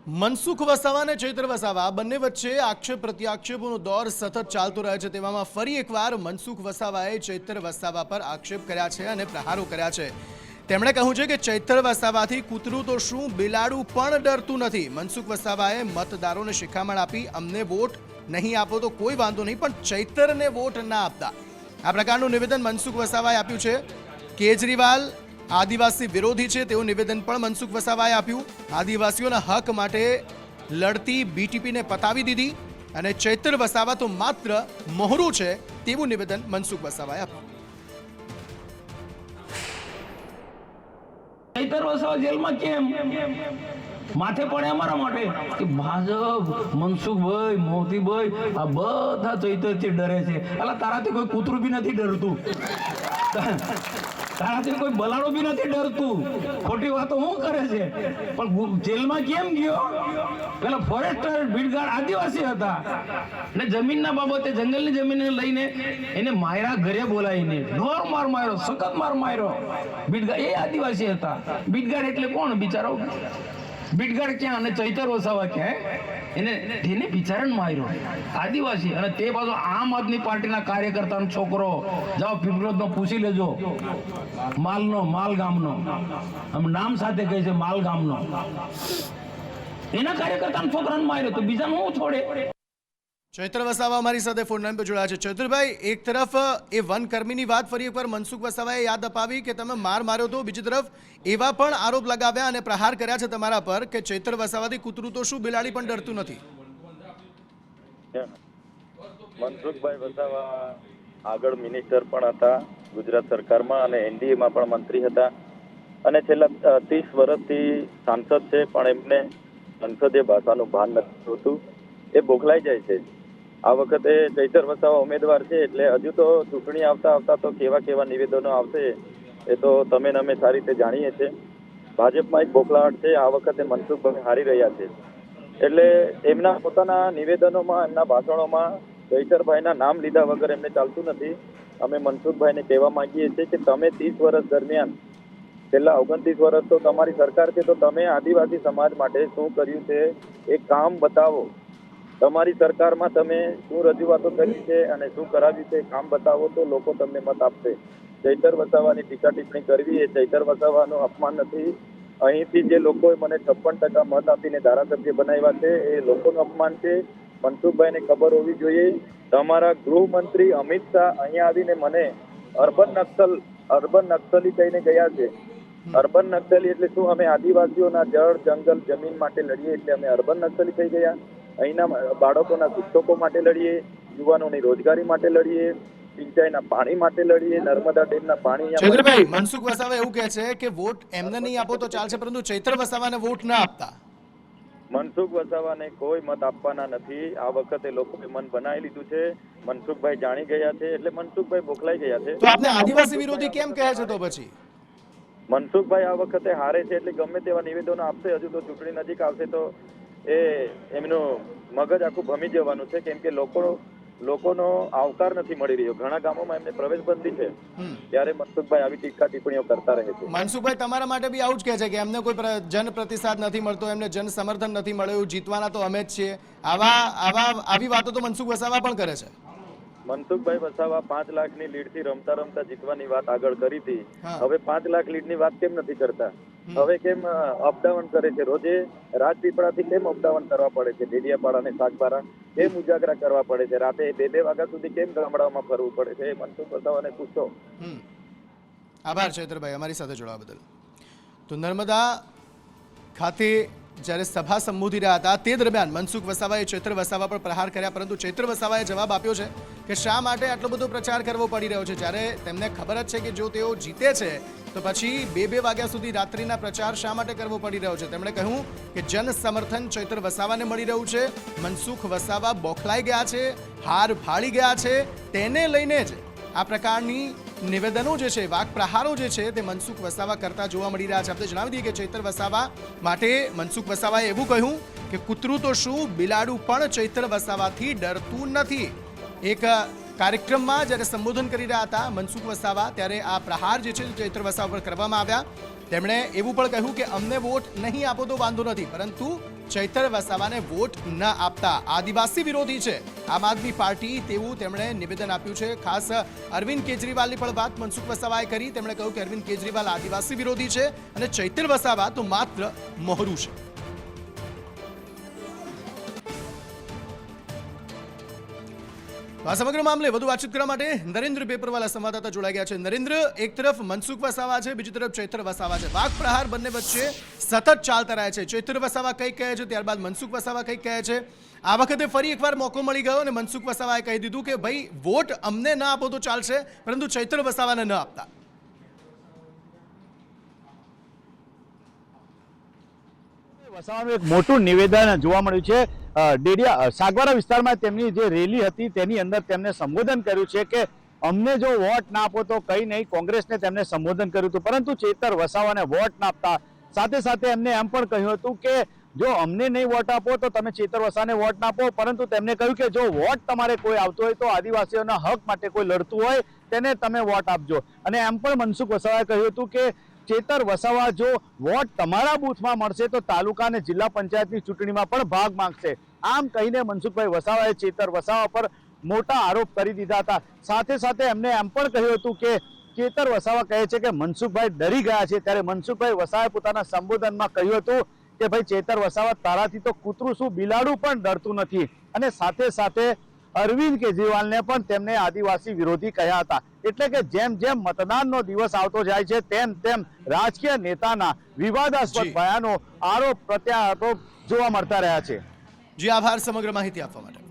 મનસુખ વસાવા અને ચૈત્ર વસાવા બંને વચ્ચે આક્ષેપ પ્રત્યાક્ષેપોનો દોર સતત ચાલતો રહે છે। તેવામાં ફરી એકવાર મનસુખ વસાવાએ ચૈત્ર વસાવા પર આક્ષેપ કર્યા છે અને પ્રહારો કર્યા છે। તેમણે કહ્યું છે કે ચૈત્ર વસાવાથી કૂતરું તો શું બિલાડું પણ ડરતું નથી। મનસુખ વસાવાએ મતદારોને શિખામણ આપી અમને વોટ નહીં આપો તો કોઈ વાંધો નહીં, પણ ચૈતરને વોટ ના આપતા। આ પ્રકારનું નિવેદન મનસુખ વસાવાએ આપ્યું છે। કેજરીવાલ આદિવાસી વિરોધી છે તેવું નિવેદન પણ મનસુખ વસાવાએ આપ્યું। આદિવાસીઓના હક માટે લડતી બીટીપીને પતાવી દીધી અને ચૈત્ર વસાવા તો માત્ર મોહરું છે તેવું નિવેદન મનસુખ વસાવાએ આપ્યું। ચૈતર વસાવા જેલમાં કેમ માથે પડે અમારા માટે કે ભાજપ મનસુખભાઈ મોતીભાઈ આ બધા ચૈતરથી ડરે છે। અલા તારાથી કોઈ કૂતરું બી નથી ડરતું, તારાથી કોઈ બલાડો બી નથી ડરતું, ખોટી વાતો શું કરે છે? પણ જેલમાં કેમ ગયો? પેલા ફોરેસ્ટર ભીડગાડ આદિવાસી હતા ને જમીનના બાબતે જંગલની જમીનને લઈને એને માયરા ઘરે બોલાવીને ઢોર માર માર્યો, સખત માર માર્યો। ભીડગાડ એ આદિવાસી હતા। ભીડગાડ એટલે કોણ બિચારો? ભીડગાડ ક્યાં અને ચૈતર વસાવા ક્યાં? એને બિચારાને માર્યો આદિવાસી। અને તે બાજુ આમ આદમી પાર્ટીના કાર્યકર્તાનો છોકરો, જાઓ પીપળોદનો પૂછી લેજો, માલ ગામનો, નામ સાથે કહે છે માલ ગામનો, એના કાર્યકર્તાના છોકરાને માર્યો તો બીજાનું હું છોડે? ચૈત્ર વસાવા અમારી સાથે ફોન લાઈન પર જોડાયા છે। ચૈત્રભાઈ, એક તરફ એ વનકર્મીની વાત ફરી એકવાર મનસુખ વસાવાએ યાદ અપાવી કે તમે માર માર્યો તો, બીજી તરફ એવા પણ આરોપ લગાવ્યા અને પ્રહાર કર્યા છે તમારા પર કે ચૈત્ર વસાવાથી કૂતરું તો શું બિલાડી પણ ડરતું નથી। મનસુખભાઈ વસાવા આગળ મિનિસ્ટર પણ હતા ગુજરાત સરકારમાં અને એનડીએમાં પણ મંત્રી હતા અને છેલ્લા 30 વર્ષથી સાંસદ છે, પણ એમને સંસદીય ભાષાનું ભાન નથી હોતું, એ બોખલાઈ જાય છે। આ વખતે ચૈતર વસાવા ઉમેદવાર છે એટલે હજુ તો ચૂંટણી આવતા તો કેવા નિવેદનો આવશે એ તો તમે ને અમે સારી રીતે જાણીએ છીએ। ભાજપમાં એક બોખલાહટ છે, આ વખતે મનસુખભાઈ હારી રહ્યા છે એટલે એમના પોતાના નિવેદનોમાં, એમના ભાષણોમાં ચૈતરભાઈના નામ લીધા વગર એમને ચાલતું નથી। અમે મનસુખભાઈને કહેવા માંગીએ છીએ કે તમે 30 વર્ષ દરમિયાન, છેલ્લા 29 વર્ષ તો તમારી સરકાર છે, તો તમે આદિવાસી સમાજ માટે શું કર્યું છે એ કામ બતાવો। તમારી સરકારમાં તમે શું રજૂઆતો કરી છે અને શું કરાવ્યું છે કામ બતાવો તો લોકો તમને મત આપશે। ચૈતર વસાવાની ટીકા ટિપ્પણી કરવી એ ચૈતર વસાવાનું અપમાન નથી। અહીંથી જે લોકોએ મને 56% મત આપીને ધારાસભ્ય બનાવ્યા છે એ લોકોનું અપમાન છે। મનસુખભાઈને ખબર હોવી જોઈએ, તમારા ગૃહમંત્રી અમિત શાહ અહીંયા આવીને મને અર્બન નક્સલી કહીને ગયા છે। અર્બન નક્સલી એટલે શું? અમે આદિવાસીઓના જળ, જંગલ, જમીન માટે લડીએ એટલે અમે અર્બન નક્સલી થઈ ગયા? અહીંના બાળકોના શિક્ષકો માટે લડીએ, યુવાનોની રોજગારી માટે લડીએ, સિંચાઈના પાણી માટે લડીએ, નર્મદા ડેમના પાણી। ચૈત્રભાઈ, મનસુખ વસાવા એવું કહે છે કે વોટ એમને નહીં આપો તો ચાલશે, પરંતુ ચૈત્ર વસાવાને વોટ ના આપતા। મનસુખ વસાવાને કોઈ મત આપવાના નથી। આ વખતે લોકોએ મન બનાવી લીધું છે, મનસુખભાઈ જાણી ગયા છે એટલે મનસુખભાઈ બોખલાઈ ગયા છે। તો આપને આદિવાસી વિરોધી કેમ કહે છે? તો પછી મનસુખભાઈ આ વખતે હારે છે એટલે ગમે તેવા નિવેદનો આપશે, હજુ તો ચૂંટણી નજીક આવશે તો એમનું મગજ આખું ભમી જવાનું છે, કેમ કે લોકોનો આવકાર નથી મળી રહ્યો। ઘણા ગામોમાં એમને પ્રવેશબંધી છે, ત્યારે મનસુખભાઈ આવી ટીકા ટિપ્પણીઓ કરતા રહે છે। મનસુખભાઈ તમારા માટે બી આવું જ કહે છે કે એમને કોઈ જન પ્રતિસાદ નથી મળતો, એમને જન સમર્થન નથી મળ્યું, જીતવાના તો અમે જ છીએ, આવી વાતો તો મનસુખ વસાવા પણ કરે છે। મનસુખભાઈ વસાવા 5 લાખની લીડથી રમતા જીતવાની વાત આગળ કરી હતી, હવે 5 લાખ લીડની વાત કેમ નથી કરતા? હવે કેમ અપડાઉન કરે છે? રોજે રાજપીપળાથી કેમ અપડાઉન કરવા પડે છે? ડેડિયાપાડા અને સાગબારા કેમ ઉજાગરા કરવા પડે છે? રાતે 2 વાગ્યા સુધી કેમ ગામડાઓમાં ફરવું પડે છે? મનસુખ વસાવાને પૂછો। આભાર ચૈત્રભાઈ અમારી સાથે જોડાવા બદલ। તો નર્મદા ખાતે જ્યારે સભા સંબોધી રહ્યા હતા તે દરમિયાન મનસુખ વસાવાએ ચૈત્ર વસાવા પર પ્રહાર કર્યા, પરંતુ ચૈત્ર વસાવાએ જવાબ આપ્યો છે કે શા માટે આટલો બધો પ્રચાર કરવો પડી રહ્યો છે, જ્યારે તેમને ખબર જ છે કે જો તેઓ જીતે છે તો પછી 2 વાગ્યા સુધી રાત્રિના પ્રચાર શા માટે કરવો પડી રહ્યો છે। તેમણે કહ્યું કે જન સમર્થન ચૈત્ર વસાવાને મળી રહ્યું છે, મનસુખ વસાવા બોખલાઈ ગયા છે, હાર ફાળી ગયા છે, તેને લઈને જ આ પ્રકારની નિવેદનો જે છે, વાક પ્રહારો જે છે તે મનસુખ વસાવા કરતા જોવા મળી રહ્યા છે। આપણે જણાવી દઈએ કે ચૈત્ર વસાવા માટે મનસુખ વસાવાએ એવું કહ્યું કે કૂતરું તો શું બિલાડું પણ ચૈત્ર વસાવાથી ડરતું નથી। એક કાર્યક્રમમાં જ્યારે સંબોધન કરી રહ્યા હતા મનસુખ વસાવા, ત્યારે આ પ્રહાર જે છે ચૈત્ર વસાવા પર કરવામાં આવ્યા। તેમણે એવું પણ કહ્યું કે અમને વોટ નહીં આપો તો વાંધો નથી, પરંતુ ચૈતર વસાવાને વોટ ન આપતા આદિવાસી વિરોધી છે આમ આદમી પાર્ટી તેવું તેમણે નિવેદન આપ્યું છે। ખાસ અરવિંદ કેજરીવાલની પણ વાત મનસુખ વસાવાએ કરી। તેમણે કહ્યું કે અરવિંદ કેજરીવાલ આદિવાસી વિરોધી છે અને ચૈતર વસાવા તો માત્ર મહોરું છે। આ સમગ્ર મામલે વધુ વાતચીત કરવા માટે નરેન્દ્ર પેપરવાલા સંવાદદાતા જોડાઈ ગયા છે। નરેન્દ્ર, એક તરફ મનસુખ વસાવા છે, બીજી તરફ ચૈતર વસાવા છે। વાક પ્રહાર બંને વચ્ચે સતત ચાલતા રહે છે। ચૈતર વસાવા કંઈક કહે છે, ત્યારબાદ મનસુખ વસાવા કંઈક કહે છે। આ વખતે ફરી એકવાર મોકો મળી ગયો અને મનસુખ વસાવાએ કહી દીધું કે ભાઈ વોટ અમને ના આપો તો ચાલશે, પરંતુ ચૈતર વસાવાને ન આપતા। વસાવાનું એક મોટું નિવેદન જોવા મળ્યું છે। ડેડિયા સાગવારા વિસ્તારમાં તેમની જે રેલી હતી તેની અંદર તેમને સંબોધન કર્યું છે કે અમને જો વોટ ના આપો તો કંઈ નહીં, કોંગ્રેસને તેમને સંબોધન કર્યું હતું, પરંતુ ચૈતર વસાવાને વોટ ના આપતા સાથે સાથે એમને એમ પણ કહ્યું હતું કે જો અમને નહીં વોટ આપો તો તમે ચૈતર વસાવાને વોટ ના આપો, પરંતુ તેમને કહ્યું કે જો વોટ તમારે કોઈ આવતો હોય તો આદિવાસીઓના હક માટે કોઈ લડતું હોય તેને તમે વોટ આપજો। અને એમ પણ મનસુખ વસાવાએ કહ્યું હતું કે ચૈતર વસાવા જો વોટ તમારા બૂથમાં મળશે તો તાલુકા અને જિલ્લા પંચાયતની ચૂંટણીમાં પણ ભાગ માંગશે। આમ કહીને મનસુખભાઈ વસાવાએ ચૈતર વસાવા પર મોટા આરોપ કરી દીધા હતા। સાથે સાથે એમને એમ પણ કહ્યું હતું કે ચૈતર વસાવા કહે છે કે મનસુખભાઈ ડરી ગયા છે, ત્યારે મનસુખભાઈ વસાવાએ પોતાના સંબોધનમાં કહ્યું હતું કે ભાઈ ચૈતર વસાવા તારાથી તો કૂતરું શું બિલાડું પણ ડરતું નથી। અને સાથે સાથે અરવિંદ કેજરીવાલને પણ તેમને આદિવાસી વિરોધી કહ્યા હતા। એટલે કે જેમ જેમ મતદાનનો દિવસ આવતો જાય છે તેમ તેમ રાજકીય નેતાના વિવાદાસ્પદ બયાનો, આરોપ પ્રત્યારોપ જોવા મળતા રહ્યા છે। જી આભાર સમગ્ર માહિતી આપવા માટે।